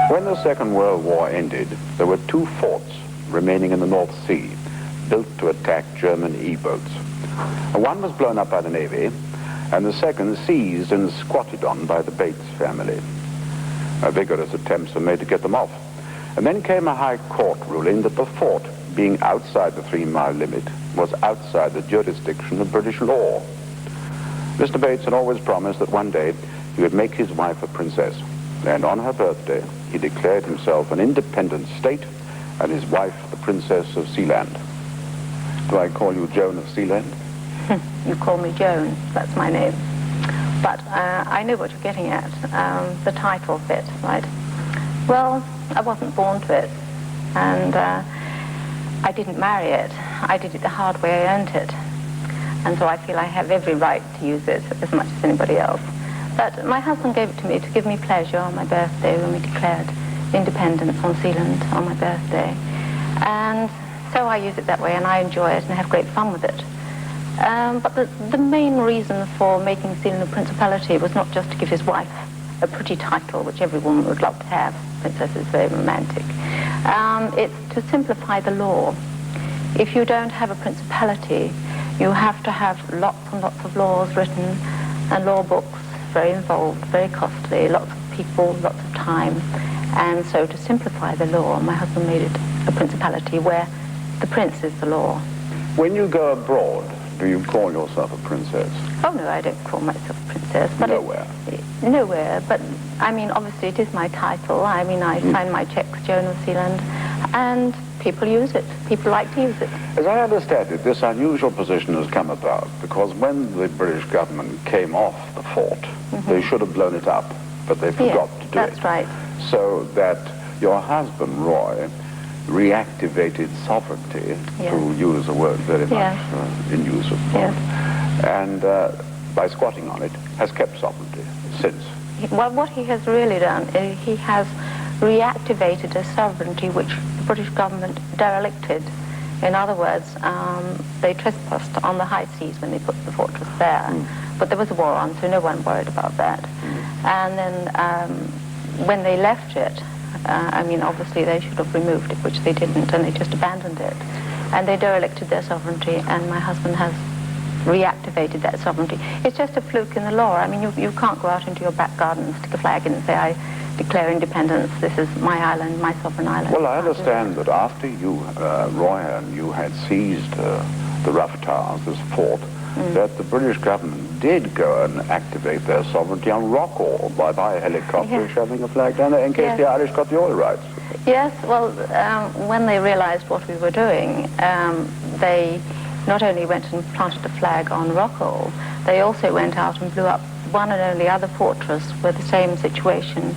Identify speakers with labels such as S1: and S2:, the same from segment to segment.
S1: When the Second World War ended, there were 2 forts remaining in the North Sea, built to attack German E-boats. One was blown up by the Navy, and the second seized and squatted on by the Bates family. Vigorous attempts were made to get them off. And then came a High Court ruling that the fort, being outside the 3-mile limit, was outside the jurisdiction of British law. Mr. Bates had always promised that one day he would make his wife a princess. And on her birthday, he declared himself an independent state and his wife the Princess of Sealand. Do I call you Joan of Sealand?
S2: You call me Joan, that's my name. But I know what you're getting at, the title bit, right? Well, I wasn't born to it, and I didn't marry it. I did it the hard way, I earned it. And so I feel I have every right to use it as much as anybody else. But my husband gave it to me to give me pleasure on my birthday when we declared independence on Sealand on my birthday. And so I use it that way, and I enjoy it and have great fun with it. But the main reason for making Sealand a principality was not just to give his wife a pretty title, which every woman would love to have. Princess is very romantic. It's to simplify the law. If you don't have a principality, you have to have lots and lots of laws written and law books, very involved, very costly, lots of people, lots of time. And so to simplify the law, my husband made it a principality where the prince is the law.
S1: When you go abroad, do you call yourself a princess?
S2: Oh, no, I don't call myself a princess. But
S1: nowhere?
S2: Nowhere, but, I mean, obviously it is my title. I mean, I sign my cheques, Joan of Sealand, and people use it. People like to use it. As
S1: I understand it, this unusual position has come about because when the British government came off the fort, they should have blown it up, but they forgot to do it.
S2: That's right.
S1: So that your husband, Roy, reactivated sovereignty, to use a word very much in use of thought, and by squatting on it, has kept sovereignty since.
S2: Well, what he has really done is he has reactivated a sovereignty which the British government derelicted. In other words, they trespassed on the high seas when they put the fortress there. But there was a war on, so no one worried about that. And then when they left it, I mean, obviously they should have removed it, which they didn't, and they just abandoned it. And they derelicted their sovereignty, and my husband has reactivated that sovereignty. It's just a fluke in the law. I mean, you can't go out into your back garden and stick a flag in and say, I declare independence, this is my island, my sovereign island.
S1: Well, I understand that after you, Roy, and you had seized the Rough Towers, this fort, that the British government did go and activate their sovereignty on Rockall by a helicopter shoving a flag down there in case the Irish got the oil rights.
S2: Yes, well, when they realized what we were doing, they not only went and planted a flag on Rockall, they also went out and blew up one and only other fortress where the same situation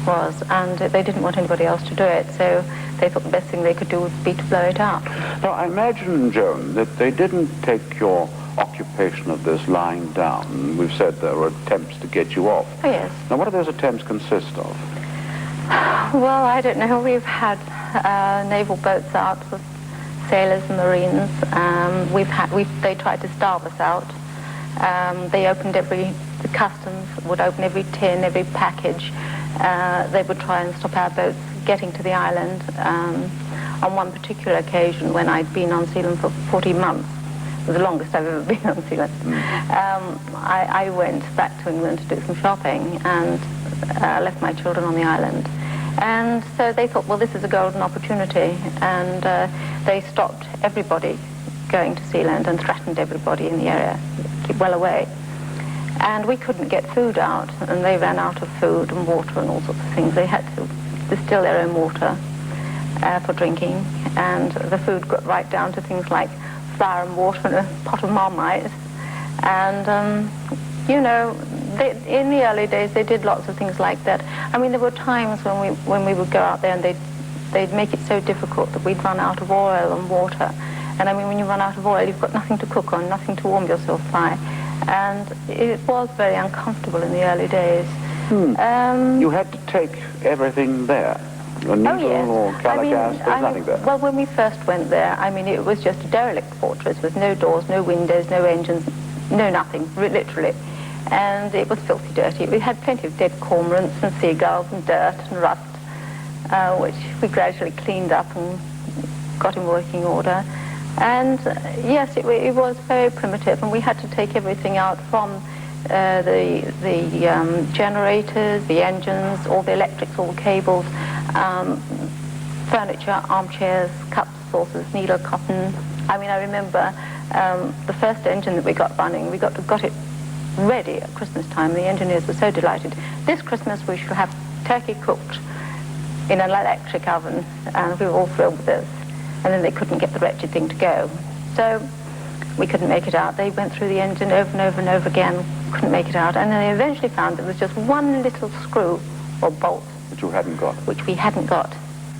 S2: was, and they didn't want anybody else to do it, so they thought the best thing they could do would be to blow it up.
S1: Now, I imagine, Joan, that they didn't take your occupation of this lying down. We've said there were attempts to get you off.
S2: Oh, yes.
S1: Now, what do those attempts consist of?
S2: Well, I don't know. We've had naval boats out with sailors and marines. They tried to starve us out. They opened the customs would open every tin, every package. They would try and stop our boats getting to the island. On one particular occasion, when I'd been on Sealand for 40 months, it was the longest I've ever been on Sealand, I went back to England to do some shopping and left my children on the island. And so they thought, well, this is a golden opportunity, and they stopped everybody going to Sealand and threatened everybody in the area to keep well away. And we couldn't get food out, and they ran out of food and water and all sorts of things. They had to distill their own water for drinking, and the food got right down to things like flour and water and a pot of Marmite. And, you know, in the early days, they did lots of things like that. I mean, there were times when we would go out there and they'd make it so difficult that we'd run out of oil and water. And I mean, when you run out of oil, you've got nothing to cook on, nothing to warm yourself by. And it was very uncomfortable in the early days.
S1: You had to take everything there? A needle or calagas, there's nothing there? Well,
S2: when we first went there, I mean, it was just a derelict fortress with no doors, no windows, no engines, no nothing, literally. And it was filthy dirty. We had plenty of dead cormorants and seagulls and dirt and rust. which we gradually cleaned up and got in working order. And yes, it was very primitive, and we had to take everything out from the generators, the engines, all the electrics, all the cables, furniture, armchairs, cups, saucers, needle, cotton. I mean, I remember the first engine that we got running, we got it ready at Christmas time. The engineers were so delighted. This Christmas we shall have turkey cooked in an electric oven, and we were all thrilled with this. And then they couldn't get the wretched thing to go. So we couldn't make it out. They went through the engine over and over and over again, couldn't make it out. And then they eventually found there was just one little screw or bolt.
S1: Which you hadn't got.
S2: Which we hadn't got.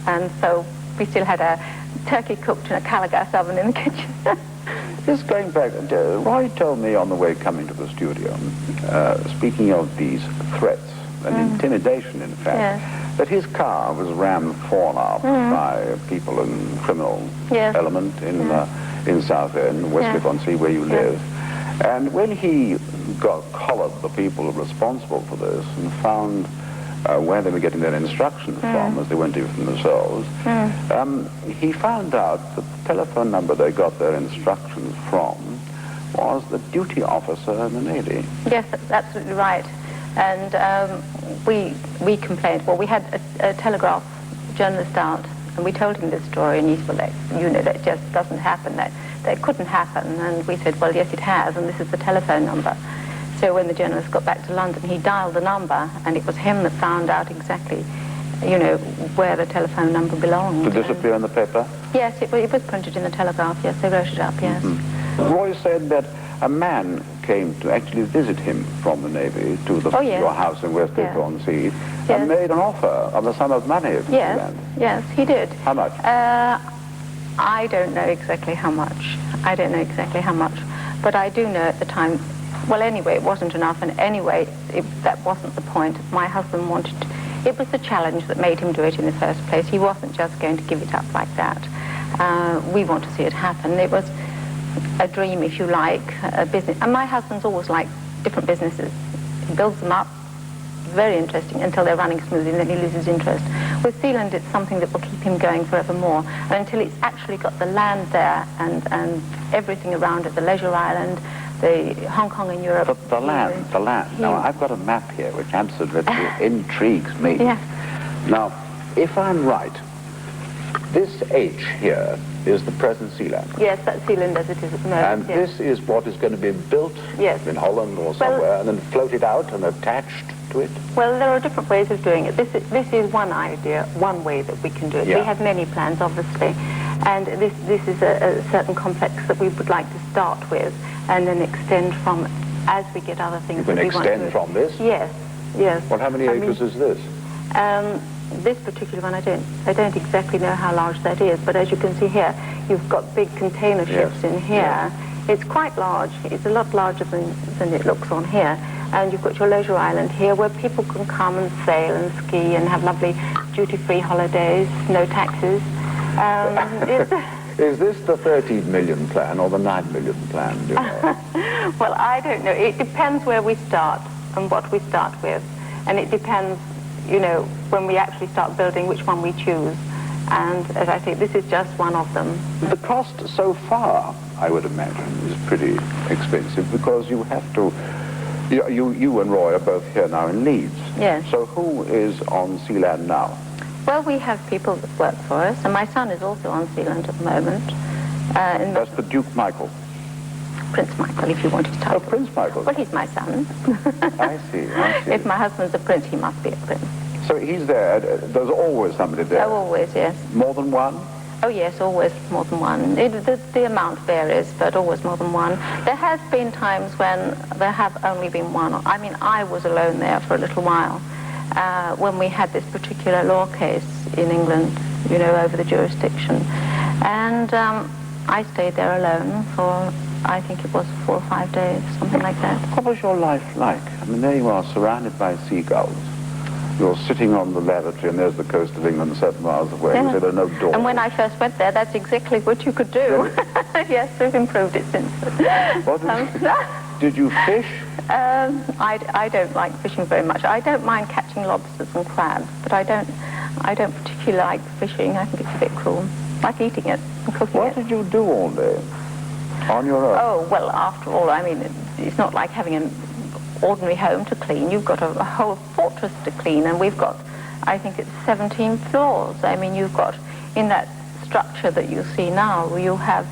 S2: And so we still had a turkey cooked in a caligas oven in the kitchen.
S1: Just going back, Roy told me on the way coming to the studio, speaking of these threats and intimidation, in fact, that his car was rammed fore by people in criminal element in Southend, Westcliff-on-Sea, where you live. And when he collared the people responsible for this and found where they were getting their instructions from, as they weren't even themselves, he found out that the telephone number they got their instructions from was the duty officer in the Navy. Yes, that's absolutely right. And we complained. Well, we had a telegraph journalist out, and we told him this story, and he said, well, that just doesn't happen. That couldn't happen. And we said, well, yes, it has, and this is the telephone number. So when the journalist got back to London, he dialed the number, and it was him that found out exactly, where the telephone number belonged. Did this appear in the paper? Yes, it was printed in the Telegraph. Yes, they wrote it up. Yes. Roy said that a man came to actually visit him from the Navy to your house in Westcliff-on-Sea and made an offer of a sum of money. Yes, he did. How much? I don't know exactly how much. But I do know at the time, well, anyway, it wasn't enough, and anyway, that wasn't the point. My husband wanted to, it was the challenge that made him do it in the first place. He wasn't just going to give it up like that. We want to see it happen. It was a dream, if you like, a business. And my husband's always liked different businesses. He builds them up, very interesting, until they're running smoothly, and then he loses interest. With Sealand, it's something that will keep him going forevermore, and until it's actually got the land there and everything around it, the leisure island, the Hong Kong and Europe. The land. Now, I've got a map here which absolutely intrigues me. Yes. Now, if I'm right, this H here is the present Sealand. Yes, that's Sealand as it is at the moment. And this is what is going to be built in Holland or somewhere, and then floated out and attached to it? Well, there are different ways of doing it. This is one idea, one way that we can do it. We have many plans, obviously, and this is a certain complex that we would like to start with, and then extend from as we get other things. You can extend from this? Yes, yes. Well, how many acres is this? This particular one, I don't exactly know how large that is, but as you can see here, you've got big container ships in here. It's quite large. It's a lot larger than it looks on here. And you've got your leisure island here where people can come and sail and ski and have lovely duty-free holidays, no taxes. Is this the 13 million plan or the 9 million plan? Do you know? Well, I don't know. It depends where we start and what we start with. And it depends, when we actually start building, which one we choose. And as I say, this is just one of them. The cost so far, I would imagine, is pretty expensive because you have to... You and Roy are both here now in Leeds. Yes. So who is on Sealand now? Well, we have people that work for us, and my son is also on Sealand at the moment. That's the Duke Michael. Prince Michael, if you want his title. Oh, Prince Michael. Well, he's my son. I see. If my husband's a prince, he must be a prince. So he's there. There's always somebody there. Oh, always, yes. More than one? Oh, yes, always more than one. The amount varies, but always more than one. There has been times when there have only been one. I mean, I was alone there for a little while when we had this particular law case in England, over the jurisdiction. And I stayed there alone for, I think it was 4 or 5 days, something like that. What was your life like? I mean, there you are, surrounded by seagulls. You're sitting on the lavatory, and there's the coast of England 7 miles away. Yeah. You say there are no doors. And when I first went there, that's exactly what you could do. Yes, we've improved it since. Did you fish? I don't like fishing very much. I don't mind catching lobsters and crabs, but I don't particularly
S2: if you like fishing, I think it's a bit cruel. Like eating it and cooking it.
S1: What did you do all day? On your own?
S2: Oh, well, after all, I mean, it's not like having an ordinary home to clean. You've got a whole fortress to clean, and we've got, I think it's 17 floors. I mean, you've got, in that structure that you see now, you have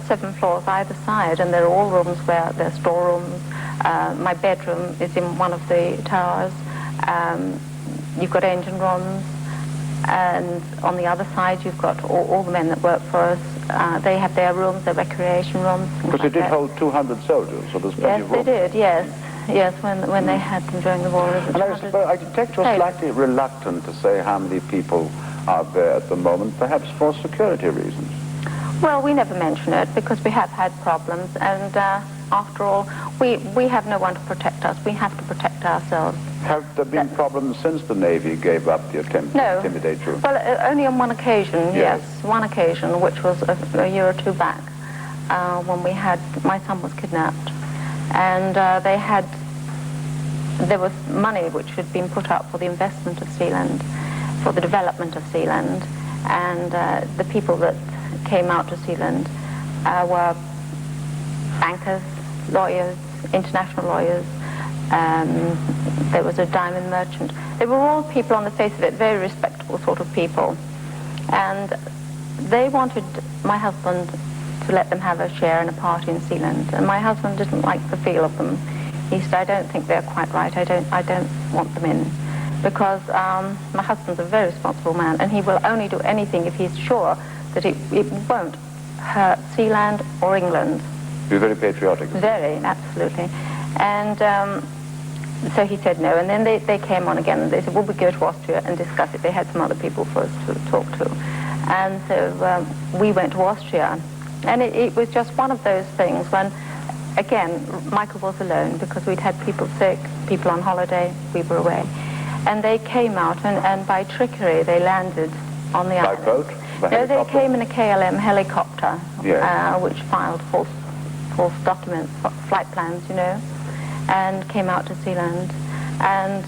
S2: 7 floors either side, and they're all rooms where they're storerooms. My bedroom is in one of the towers. You've got engine rooms, and on the other side you've got all the men that work for us. They have their rooms, their recreation rooms.
S1: Because it did hold 200 soldiers, so there's plenty of room.
S2: Yes, they did, yes. Yes, when they had them during the war.
S1: And I detect you're slightly reluctant to say how many people are there at the moment, perhaps for security reasons.
S2: Well, we never mention it because we have had problems, and after all, we have no one to protect us. We have to protect ourselves.
S1: Have there been problems since the Navy gave up the attempt to intimidate you?
S2: Well, only on one occasion, yes. One occasion, which was a year or two back, when my son was kidnapped. And there was money which had been put up for the investment of Sealand, for the development of Sealand. And the people that came out to Sealand were bankers, lawyers, international lawyers. There was a diamond merchant. They were all people on the face of it, very respectable sort of people. And they wanted my husband to let them have a share and a part in Sealand. And my husband didn't like the feel of them. He said, I don't think they're quite right. I don't want them in. Because my husband's a very responsible man, and he will only do anything if he's sure that it won't hurt Sealand or England.
S1: You're very patriotic.
S2: Very, absolutely. And so he said no, and then they came on again, and they said, well, we go to Austria and discuss it. They had some other people for us to talk to. And so we went to Austria. And it was just one of those things when, again, Michael was alone because we'd had people sick, people on holiday, we were away. And they came out, and by trickery, they landed on the island.
S1: By boat?
S2: No, they came in a KLM helicopter, which filed false documents, flight plans, you know, and came out to Sealand. And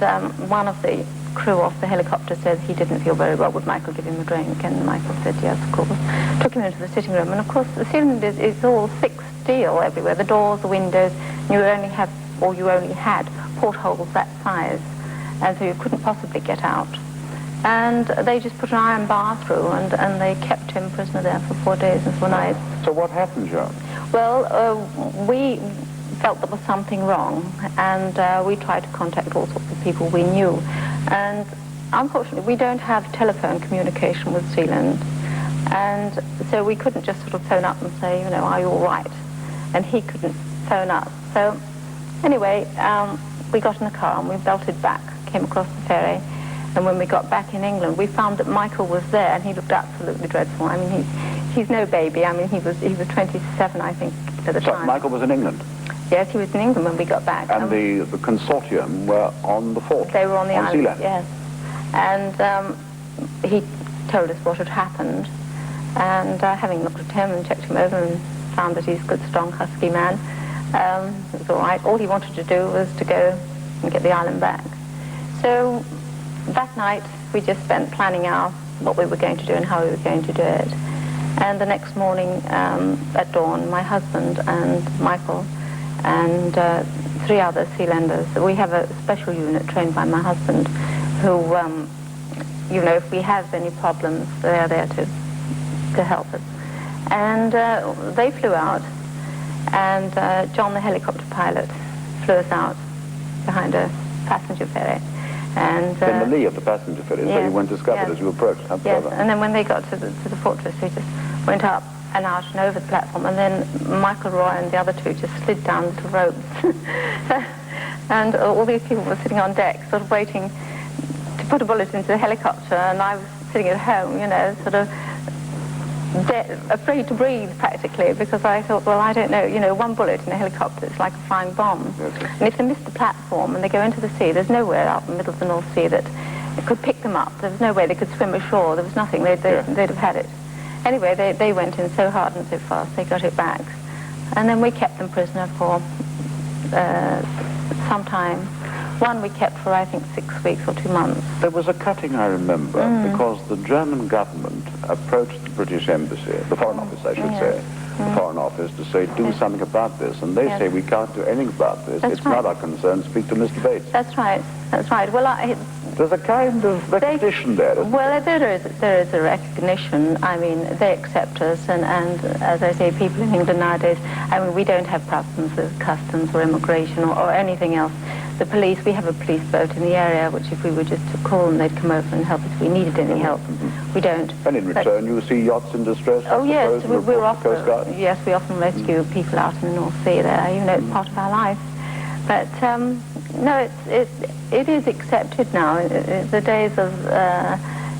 S2: one of the crew off the helicopter said he didn't feel very well. Would Michael give him a drink? And Michael said yes, of course. Took him into the sitting room, and of course the Sealand is all thick steel everywhere. The doors, the windows. You only had portholes that size, and so you couldn't possibly get out. And they just put an iron bar through, and they kept him prisoner there for 4 days and 4 nights.
S1: So what happened, Joan?
S2: Well, we felt there was something wrong, and we tried to contact all sorts of people we knew. And unfortunately, we don't have telephone communication with Sealand, and so we couldn't just sort of phone up and say, you know, are you all right? And he couldn't phone us. So anyway, we got in the car and we belted back, came across the ferry. And when we got back in England, we found that Michael was there, and he looked absolutely dreadful. I mean, he's no baby. I mean, he was 27, I think, at the time.
S1: Michael was in England?
S2: Yes, he was in England when we got back.
S1: And the consortium were on the fort?
S2: They were on the island,
S1: Sealand.
S2: yes. And he told us what had happened. And having looked at him and checked him over and found that he's a good, strong, husky man, it was all right. All he wanted to do was to go and get the island back. So that night, we just spent planning out what we were going to do and how we were going to do it. And the next morning, at dawn, my husband and Michael and 3 other Sealanders, we have a special unit trained by my husband who, you know, if we have any problems, they're there to help us. And they flew out, and John, the helicopter pilot, flew us out behind a passenger ferry. And,
S1: in the lee of the passenger ferry, so you weren't discovered as you approached.
S2: Yes, and then when they got to the fortress, they just went up and out and over the platform, and then Michael Roy and the other 2 just slid down little ropes. And all these people were sitting on deck, sort of waiting to put a bullet into the helicopter, and I was sitting at home, you know, sort of afraid to breathe practically, because I thought, well, I don't know, you know, one bullet in a helicopter, it's like a flying bomb.
S1: Yes.
S2: And if they miss the platform and they go into the sea, there's nowhere out in the middle of the North Sea that could pick them up. There was no way they could swim ashore. There was nothing. They'd have had it. Anyway, they went in so hard and so fast, they got it back. And then we kept them prisoner for some time. One we kept for, I think, 6 weeks or 2 months.
S1: There was a cutting, I remember, because the German government approached the British embassy, the Foreign Office, I should say, the Foreign Office, to say, do something about this. And they say, we can't do anything about this.
S2: That's
S1: it's
S2: right.
S1: not our concern. Speak to Mr. Bates.
S2: That's right. That's right. Well,
S1: there's a kind of recognition there.
S2: Well, there is a recognition. I mean, they accept us, and as I say, people in England nowadays, I mean, we don't have problems with customs or immigration or anything else. The police, we have a police boat in the area, which if we were just to call them, they'd come over and help us if we needed any help. We don't.
S1: And in return, you see yachts in distress?
S2: Oh, yes, we're often,
S1: yes,
S2: we often rescue people out in the North Sea there. You know, it's part of our life. But no, it is accepted now. The days of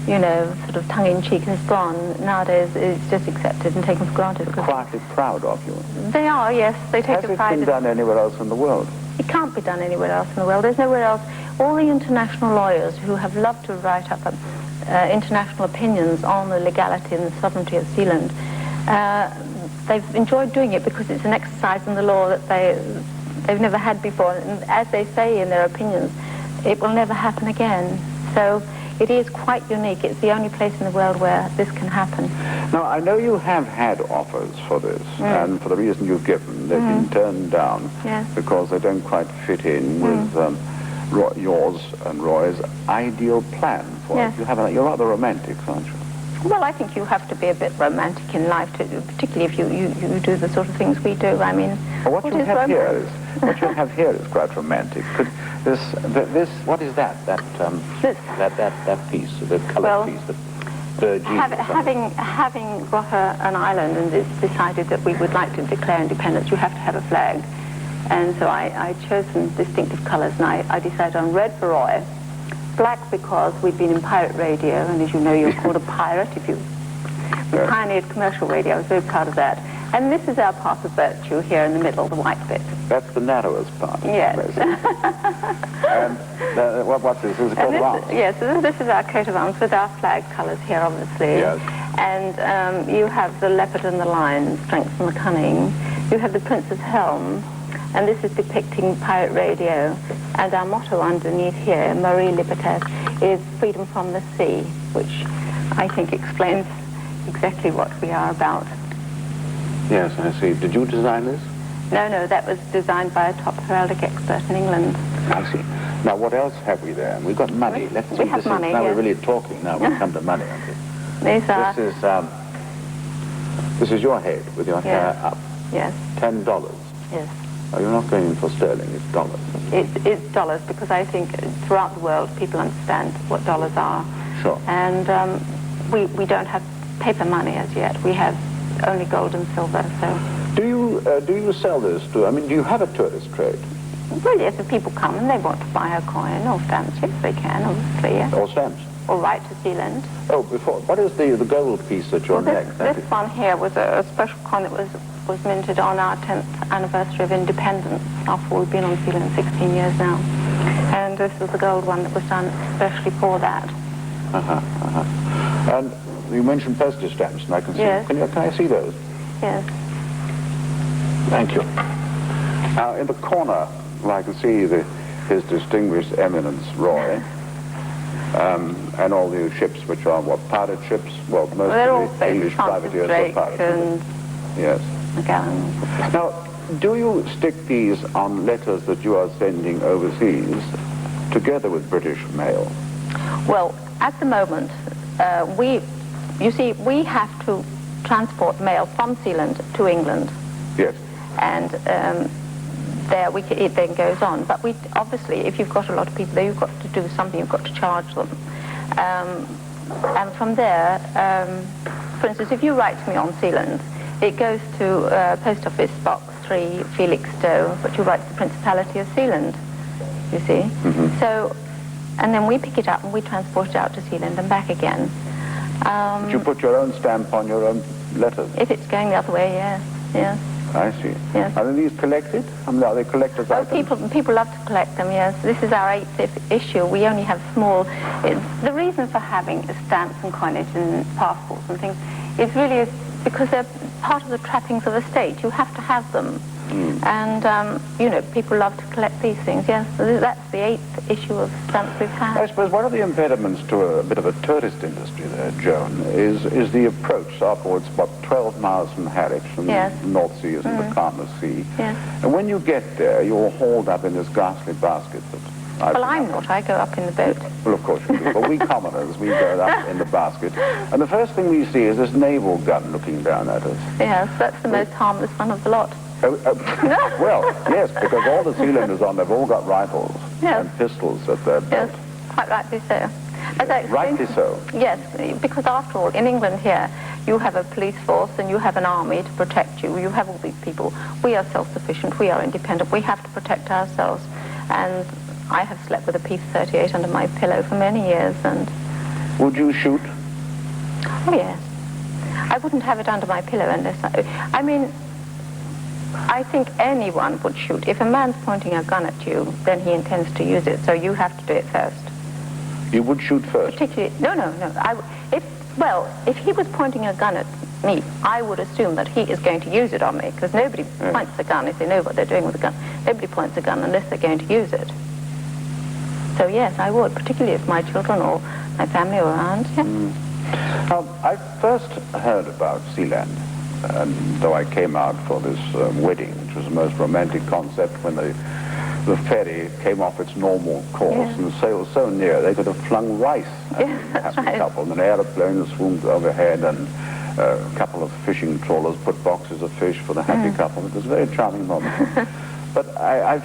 S2: you know, sort of tongue-in-cheek has gone. Nowadays, it's just accepted and taken for granted.
S1: Quietly proud of you.
S2: They are, yes. They take a pride.
S1: Has it been done anywhere else in the world?
S2: It can't be done anywhere else in the world. There's nowhere else. All the international lawyers who have loved to write up international opinions on the legality and the sovereignty of Sealand, they've enjoyed doing it because it's an exercise in the law that they've never had before. And as they say in their opinions, it will never happen again. So it is quite unique. It's the only place in the world where this can happen.
S1: Now, I know you have had offers for this, and for the reason you've given, they've been turned down because they don't quite fit in with yours and Roy's ideal plan for it. You're rather romantic, aren't you?
S2: Well, I think you have to be a bit romantic in life, particularly if you do the sort of things we do. I mean,
S1: well, what you have here is quite romantic. Could this what is that? That piece, the coloured piece, the
S2: having got an island and it's decided that we would like to declare independence, you have to have a flag. And so I chose some distinctive colours, and I decided on red for Roy, black because we'd been in pirate radio, and as you know, you're called a pirate if you pioneered commercial radio. I was very proud of that. And this is our path of virtue here in the middle, the white bit.
S1: That's the narrowest part.
S2: Yes.
S1: And what's this? This is a coat of arms.
S2: Yes, this is our coat of arms with our flag colours here, obviously.
S1: Yes.
S2: And you have the leopard and the lion, strength and the cunning. You have the prince's helm. And this is depicting pirate radio. And our motto underneath here, Marie Libertas, is freedom from the sea, which I think explains exactly what we are about.
S1: Yes, I see. Did you design this?
S2: No, that was designed by a top heraldic expert in England.
S1: I see. Now, what else have we there? We've got money. Let's see.
S2: We have money,
S1: now
S2: yes.
S1: we're really talking. Now we come to money, aren't we? This is your head with your hair up.
S2: Yes.
S1: $10.
S2: Yes.
S1: Oh, you're not going in for sterling, it's dollars.
S2: It's dollars because I think throughout the world people understand what dollars are.
S1: Sure.
S2: And we don't have paper money as yet. We have only gold and silver. So.
S1: Do you sell this to? I mean, do you have a tourist trade?
S2: Well, yes. If people come and they want to buy a coin or stamps, yes, they can. Obviously, yes.
S1: Or stamps.
S2: Or write to Sealand.
S1: Oh, before. What is the gold piece at your neck?
S2: This one here was a special coin that was minted on our 10th anniversary of independence, after we've been on Sealand 16 years now. And this was the gold one that was done especially for that.
S1: And you mentioned postage stamps, and I can see.
S2: Yes.
S1: Can I see those?
S2: Yes.
S1: Thank you. Now, in the corner, where I can see his distinguished eminence, Roy, and all the ships, which are, what, pirate ships? Well, most of the English privateers are pirates. Yes. Now, do you stick these on letters that you are sending overseas together with British mail?
S2: Well, at the moment, you see, we have to transport mail from Sealand to England.
S1: Yes.
S2: And it then goes on. But obviously, if you've got a lot of people there, you've got to do something, you've got to charge them. And from there, for instance, if you write to me on Sealand, it goes to Post Office Box 3, Felixstowe, but you write to the Principality of Sealand, you see. So, and then we pick it up and we transport it out to Sealand and back again.
S1: But you put your own stamp on your own letters?
S2: If it's going the other way, yes, yes.
S1: I see.
S2: Yes.
S1: Are these collected? I mean, are they collector's items?
S2: People love to collect them, yes. This is our 8th issue. We only have small... the reason for having stamps and coinage and passports and things is really because they're part of the trappings of a state. You have to have them. And, you know, people love to collect these things. Yes, that's the 8th issue of stamps we've had.
S1: I suppose one of the impediments to a bit of a tourist industry there, Joan, is the approach upwards, about 12 miles from Harwich, and
S2: Yes.
S1: the North Sea is in the calmer sea.
S2: Yes.
S1: And when you get there, you're hauled up in this ghastly basket that
S2: Well, I'm not. I go up in the boat.
S1: Well, of course you do. But we commoners, we go up in the basket. And the first thing we see is this naval gun looking down at us.
S2: Yes, that's the most harmless one of the lot.
S1: Well, yes, because all the Sealanders on, they've all got rifles
S2: Yes.
S1: and pistols at their belt.
S2: Yes, quite rightly so. As I explained-
S1: Rightly so.
S2: Yes, because after all, in England here, you have a police force and you have an army to protect you. You have all these people. We are self-sufficient. We are independent. We have to protect ourselves. And I have slept with a P-38 under my pillow for many years, and...
S1: Would you shoot?
S2: Oh, yes. I wouldn't have it under my pillow unless I mean, I think anyone would shoot. If a man's pointing a gun at you, then he intends to use it, so you have to do it first.
S1: You would shoot first?
S2: Particularly... No. If he was pointing a gun at me, I would assume that he is going to use it on me, because nobody points a gun if they know what they're doing with a gun. Nobody points a gun unless they're going to use it. So yes, I would, particularly if my children or my family were around. Yeah.
S1: I first heard about Sealand, though I came out for this wedding, which was the most romantic concept, when the ferry came off its normal course and sailed so near they could have flung rice at the happy couple. And an aeroplane swooped overhead, and a couple of fishing trawlers put boxes of fish for the happy couple. It was a very charming moment. But I've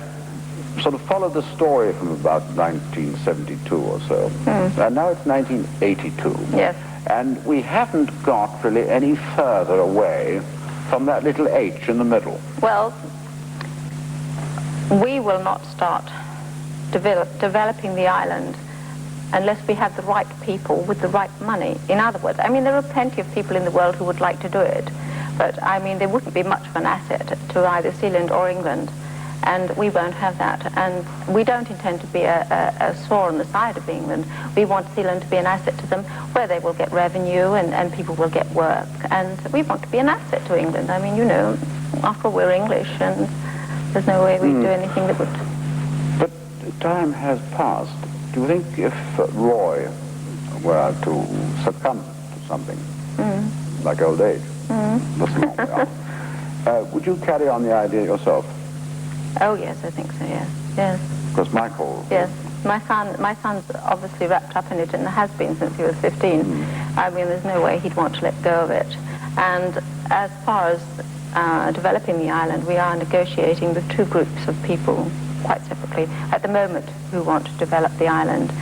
S1: sort of followed the story from about 1972 or so. And now it's 1982.
S2: Yes.
S1: And we haven't got really any further away from that little H in the middle.
S2: Well, we will not start developing the island unless we have the right people with the right money. In other words, I mean, there are plenty of people in the world who would like to do it, but I mean, there wouldn't be much of an asset to either Sealand or England. And we won't have that. And we don't intend to be a sore on the side of England. We want Sealand to be an asset to them, where they will get revenue and people will get work. And we want to be an asset to England. I mean, you know, after all, we're English, and there's no way we'd do anything that would...
S1: But time has passed. Do you think if Roy were to succumb to something, like old age, that's a long way off, would you carry on the idea yourself?
S2: Oh, yes, I think so, yes. Yes.
S1: Because Michael...
S2: Yes. My son's obviously wrapped up in it and has been since he was 15. I mean, there's no way he'd want to let go of it. And as far as developing the island, we are negotiating with 2 groups of people, quite separately, at the moment, who want to develop the island.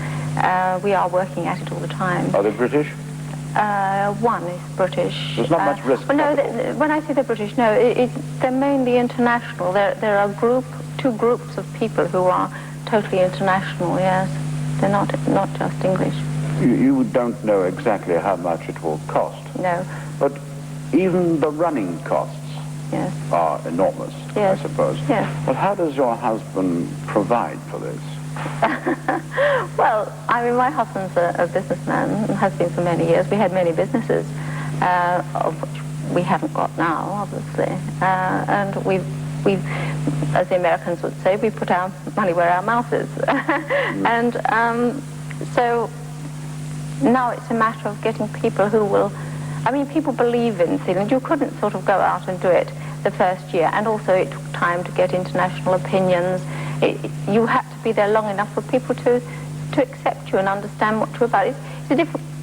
S2: We are working at it all the time.
S1: Are they British?
S2: One is British.
S1: There's not much risk.
S2: Well, no, when I say they're British, no, they're mainly international. There are 2 groups of people who are totally international, yes. They're not just English.
S1: You don't know exactly how much it will cost.
S2: No.
S1: But even the running costs are enormous, I suppose.
S2: Yes.
S1: Well, how does your husband provide for this?
S2: Well, I mean, my husband's a businessman and has been for many years. We had many businesses, of which we haven't got now, obviously. And we've, as the Americans would say, we put our money where our mouth is. And so now it's a matter of getting people who will... I mean, people believe in Sealand. You couldn't sort of go out and do it the first year. And also it took time to get international opinions. You had to be there long enough for people to accept you and understand what you're about. It's a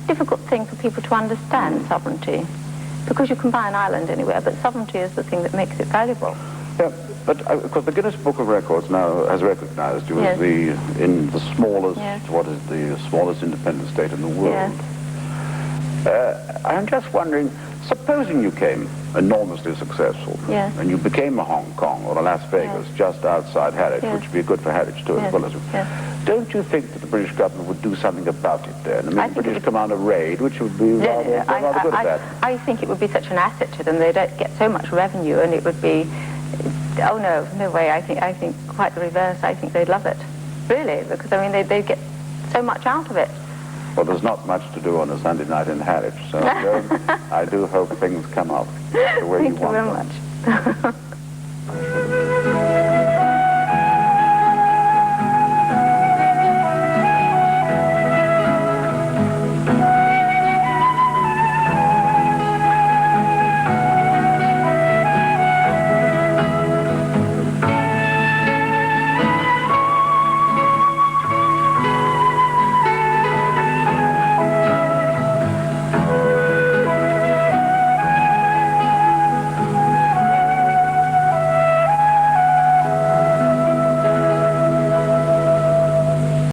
S2: difficult thing for people to understand sovereignty, because you can buy an island anywhere, but sovereignty is the thing that makes it valuable.
S1: Yeah, but because the Guinness Book of Records now has recognized you as the smallest, what is the smallest independent state in the world. I'm just wondering, supposing you came enormously successful, and you became a Hong Kong or a Las Vegas just outside Harwich, which would be good for Harwich too, as well as... Don't you think that the British government would do something about it then? And the British come on a raid, which would be rather good at that.
S2: I think it would be such an asset to them. They don't get so much revenue, and it would be... Oh, no way. I think quite the reverse. I think they'd love it. Really, because, I mean, they'd get so much out of it.
S1: Well, there's not much to do on a Sunday night in Harwich, so I do hope things come up the way you want them.
S2: Thank you very much.